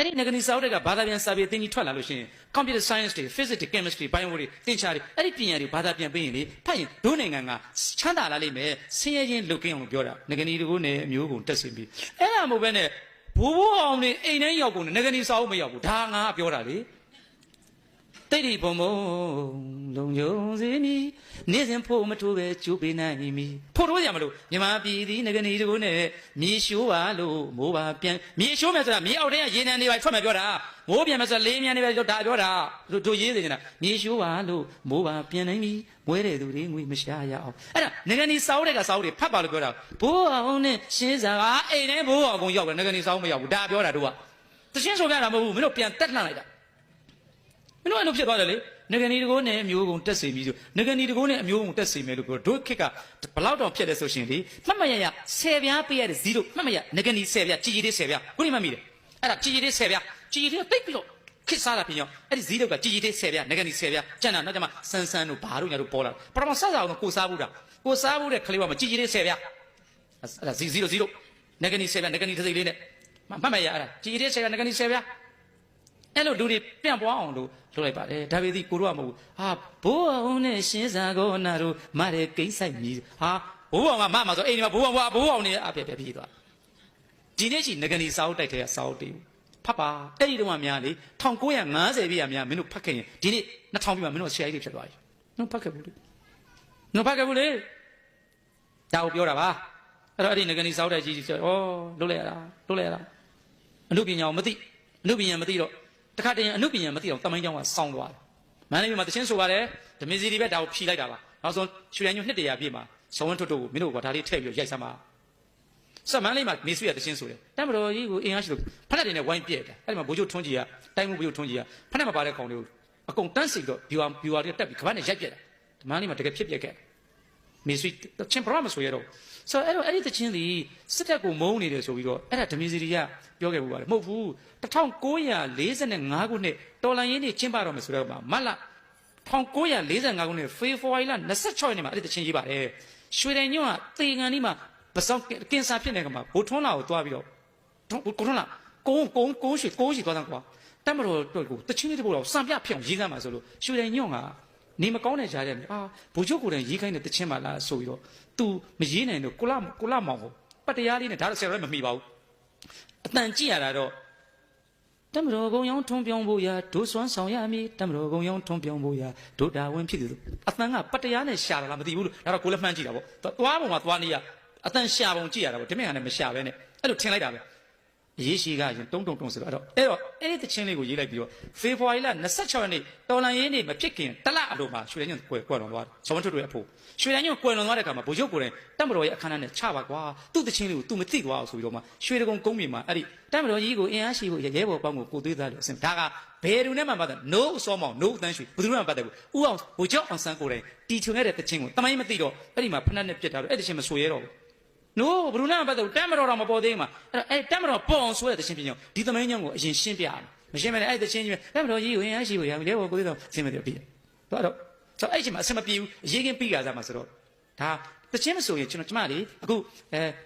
အဲ့ဒီငကနီစာအုပ်တွေကဘာသာပြန်စာပေသင်ကြီးထွက်လာလို့ရှိရင် computer science တွေ physics တွေ chemistry တွေ bio တွေသင်ချာတွေအဲ့ဒီပညာတွေဘာသာပြန်ပြီးရင်လေဖတ်ရင်ဒုနိုင်ငံကချမ်းသာလာလိမ့်မယ်ဆင်းရဲခြင်းလွတ်ကင်းအောင်ပြောတာငကနီတကူနဲ့အမျိုးကုန်တက်စင်ပြီးအဲ့ဒါမဟုတ်ဘဲနဲ့ဘိုးဘိုးအောင်နေအိမ်တိုင်းရောက်ကုန်ငကနီစာအုပ်မရောက်ဘူးဒါငါကပြောတာလေတိတ်ဒီဘုံဘုံလုံယုံစင်းနီနေ့စဉ်ဖို့မထိုးပဲကျိုးပေးနိုင်မီဖို့ထိုးရမလို့မြမပြည်သည်ငကနီတကူနဲ့မြေရှိုးပါလို့မိုးပါပြန်မြေရှိုးမယ်ဆိုတာမြေအောက်ထဲကရေနံတွေပါထွက်မယ်ပြောတာမိုးပြန်မယ်ဆိုလေးမြန်နေပဲဒါပြောတာတို့ရေးနေကြတာမြေရှိုးပါလို့မိုးပါပြန်နိုင်မီမွဲတဲ့သူတွေငွေမရှာရအောင်အဲ့ဒါငကနီစာအုပ်တွေကစာအုပ်တွေဖတ်ပါလို့ပြောတာဘိုးအောင်နဲ့ရှင်းစာကအိမ်ထဲဘိုးအောင်ကုန်ရောက်တယ်ငကနီစာအုပ်မရောက်ဘူးဒါပြောတာတို့ကတချင်းဆိုပြတာမဟုတ်ဘူးမင်းတို့ပြန်တက်လှန်လိုက်တာမင်းတို့အဲ့လိုဖြစ်သွားတယ်လေငကနီတကိုးနဲ့အမျိုးကုန်တက်စီပြီးဆိုငကနီတကိုးနဲ့အမျိုးကုန်တက်စီမယ်လို့ပြောတို့ခက်ကဘလောက်တောင်ဖြစ်တယ်ဆိုရှင်လေမှတ်မရရ10ပြားပေးရတဲ့0မှတ်မရငကနီ10ပြားကြီးကြီးလေး10ပြားခုနေမှတ်မိတယ်အဲ့ဒါကြီးကြီးလေး10ပြားကြီးကြီးလေးတိတ်ပြီးတော့ခစ်စားတာပြင်ရောအဲ့ဒီ0ကကြီးကြီးလေး10ပြားငကနီ10ပြားကျန်တာနောက်ကျမှဆန်းဆန်းတို့ဘာတို့ညာတို့ပေါ်လာပထမဆက်စားအောင်ကိုစားဘူးတာကိုစားဘူးတဲ့ခလေးကမကြီးကြီးလေး10ပြားအဲ့ဒါ0ငကနီ10ပြားငကနီတစ်စိတ်လေးနဲ့မှတ်မရအဲ့ဒါကြီးကြီးလေး10ပြားငကနီ10ပြားအဲ့လိုလူတွေပြန့်ပွားအောင်လို့လုပ်လိုက်ပါတယ်ဒါပေမဲ့ကိုတို့ကမဟုတ်ဘူးဟာဘိုးအောင်နဲ့ရှင်းစာကောနာတို့မတဲ့ကိစ္စမြည်ဟာဘိုးအောင်ကမမှာဆိုအိမ်ဒီမှာဘိုးအောင်နေအပြက်ပြေးသွားဒီနေ့ချီငကနီစာအုပ်တိုက်ထဲကစာအုပ်တွေဖတ်ပါအဲ့ဒီတုန်းကများလေ1950ပြည့်ရများမင်းတို့ဖတ်ခဲ့ရင်ဒီနေ့2000ပြည့်မှာမင်းတို့ဆရာကြီးတွေဖြစ်သွားပြီမင်းဖတ်ခဲ့ဘူးလေမင်းဖတ်ခဲ့ဘူးလေဒါကိုပြောတာပါအဲ့တော့အဲ့ဒီငကနီစာအုပ်တိုက်ကြီးဆိုဩလုပ်လိုက်ရတာအမှုပညာကိုမသိအမှုပညာမသိတော့တခါတည်းအနုပညာမသိအောင်တမိုင်းကြောင်းကစောင်းသွားတယ်။မန္တလေးမှာတချင်းဆိုပါတယ်ဓမင်းစီဒီပဲဒါကိုဖြီးလိုက်တာပါ။နောက်ဆုံးရွှေရညွန့်200ပြည့်မှာဇော်ဝင်းထွတ်တို့ကိုမင်းတို့ကဒါလေးထည့်ပြီးရိုက်စမ်းပါ။စက်မန်းလေးမှာမေဆွေရတချင်းဆိုတယ်။တမတော်ကြီးကိုအင်အားရှိလို့ဖက်တဲ့နဲ့ဝိုင်းပြက်တယ်။အဲ့ဒီမှာဘိုးချုပ်ထွန်းကြီးကတိုင်းမှုဘိုးချုပ်ထွန်းကြီးကဖက်နဲ့မပါတဲ့ကောင်တွေကိုအကုန်တန်းစီတော့ဘီဝါတွေတက်ပြီးကပတ်နဲ့ရိုက်ပြက်တယ်။ဓမန်းလေးမှာတကယ်ဖြစ်ပြက်ခဲ့မေဆွေချင်းပရမဆိုရတော့ဆိုတော့အဲ့ဒီတချင်းဒီစစ်တပ်ကိုမုန်းနေတယ်ဆိုပြီးတော့အဲ့ဒါဓမင်းစီဒီကပြောခဲ့ဘူးပါတယ်မဟုတ်ဘူး1945ခုနှစ်တော်လန်ရေးနေ့ကျင်းပတော့မယ်ဆိုတော့မတ်လ1945ခုနှစ်ဖေဖော်ဝါရီလ26ရက်နေ့မှာအဲ့ဒီတချင်းရေးပါတယ်ရွှေတိုင်ညွန့်ကသေကန်ဒီမှာပစောက်ကင်ဆာဖြစ်နေကမှာဘိုးထွန်းလာကိုတွားပြီးတော့ကိုထွန်းလာကုန်းရွှေသွားတယ်ကွာတက်မတော်တို့ကိုတချင်းလေးတပုတ်တော့စံပြဖြစ်အောင်ရေးစမ်းပါဆိုလို့ရွှေတိုင်ညွန့်ကနေမကောင်းတဲ့ကြားတဲ့ဘိုးချုပ်ကိုယ်တိုင်ရေးခိုင်းတဲ့တချင်းပါလားဆိုပြီးတော့ तू မရေးနိုင်တော့ကိုလမောင်ကိုပတ်တရားလေးနဲ့ဒါတော့ဆရာလည်းမမိပါဘူးအတန်ကြည့်ရတာတော့တမတော်ကုံရောင်းထုံးပြောင်းဖို့ရာဒိုးစွမ်းဆောင်ရမည်တမတော်ကုံရောင်းထုံးပြောင်းဖို့ရာဒိုးတာဝန်ဖြစ်သူအတန်ကပတ်တရားနဲ့ရှာတာလားမသိဘူးလို့ဒါတော့ကိုလည်းမှန်းကြည့်တာပေါ့သွားပုံကသွားနေရအတန်ရှာပုံကြည့်ရတာပေါ့ဒီမြင်ကလည်းမရှာပဲနဲ့အဲ့လိုထင်လိုက်တာပဲရေးရှိကရင်တုံးဆိုတော့အဲ့ဒီတချင်းလေးကိုရေးလိုက်ပြီးတော့ဖေဖော်ဝါရီလ26ရက်နေ့တော်လန်ရေးနေ့မဖြစ်ခင်တလအလိုမှာရွှေရညွန့်ကွယ်လွန်သွားတယ်ဇော်ဝင်းထွတ်တို့ရဲ့အဖို့ရွှေရညွန့်ကွယ်လွန်သွားတဲ့အခါမှာဗိုလ်ချုပ်ကိုယ်တိုင်တမတော်ရဲ့အခမ်းအနားနဲ့ချပါကွာသူ့တချင်းလေးကို तू မသိသွားအောင်ဆိုပြီးတော့မှရွှေတကုံကုန်းမြေမှာအဲ့ဒီတမတော်ကြီးကိုအင်အားရှိဖို့ရဲဘော်ပေါင်းကိုသွေးသားလို့အစင်ဒါကဘယ်သူနဲ့မှမပတ်သက် no အစောမောင် no အတန်းရွှေဘယ်သူမှမပတ်သက်ဘူးဥအောင်ဗိုလ်ချုပ်အောင်ဆန်းကိုယ်တိုင်တီချုံခဲ့တဲ့တချင်းကိုတမိုင်းမသိတော့အဲ့ဒီမှာဖက်နဲ့ပြစ်ထားတော့အဲ့တချင်းမဆိုရဲတော့ဘူးno ဘယ်သူနဲ့မှပတ်သက်ဘူးတမတော်တော့မပေါ်သေးဘူးမှာအဲ့တမတော်ပေါ်အောင်ဆိုတဲ့တချင်းပြင်ကြောင်းဒီသမိုင်းကြောင်းကိုအရင်ရှင်းပြရမယ်မရှင်းမနဲ့အဲ့တချင်းကြီးတမတော်ကြီးကိုအင်အားရှိဖို့ရပြီလေဘောကိုသေးတော့ရှင်းမတယ်ပြီးတော့ဆိုအဲ့ချိန်မှာအဆင်မပြေဘူးအရေးကင်းပြီးကြစားမှာဆိုတော့ဒါတချင်းမဆိုရင်ကျွန်တော်ကျမလေးအခု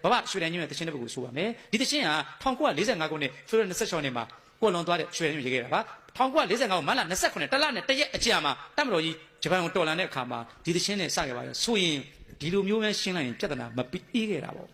ဘဘရွှေတန်ညွန့်ရဲ့တချင်းတစ်ပုဒ်ကိုဆိုပါမယ်ဒီတချင်းက1945ခုနှစ်ဖေဖော်ဝါရီ26ရက်နေ့မှာကိုလွန်သွားတဲ့ရွှေတန်ညွန့်ရေးခဲ့တာပါ1945ခုမတ်လ29တလနဲ့တရက်အကြာမှာတမတော်ကြီးဂျပန်ကိုတော်လှန်တဲ့အခါမှာဒီတချင်းနဲ့စခဲ့ပါတယ်ဆိုရင်ဒီလိုမျိုးပဲရှင်းလိုက်ရင်ပြဿနာမပြီးခဲ့တာပေါ့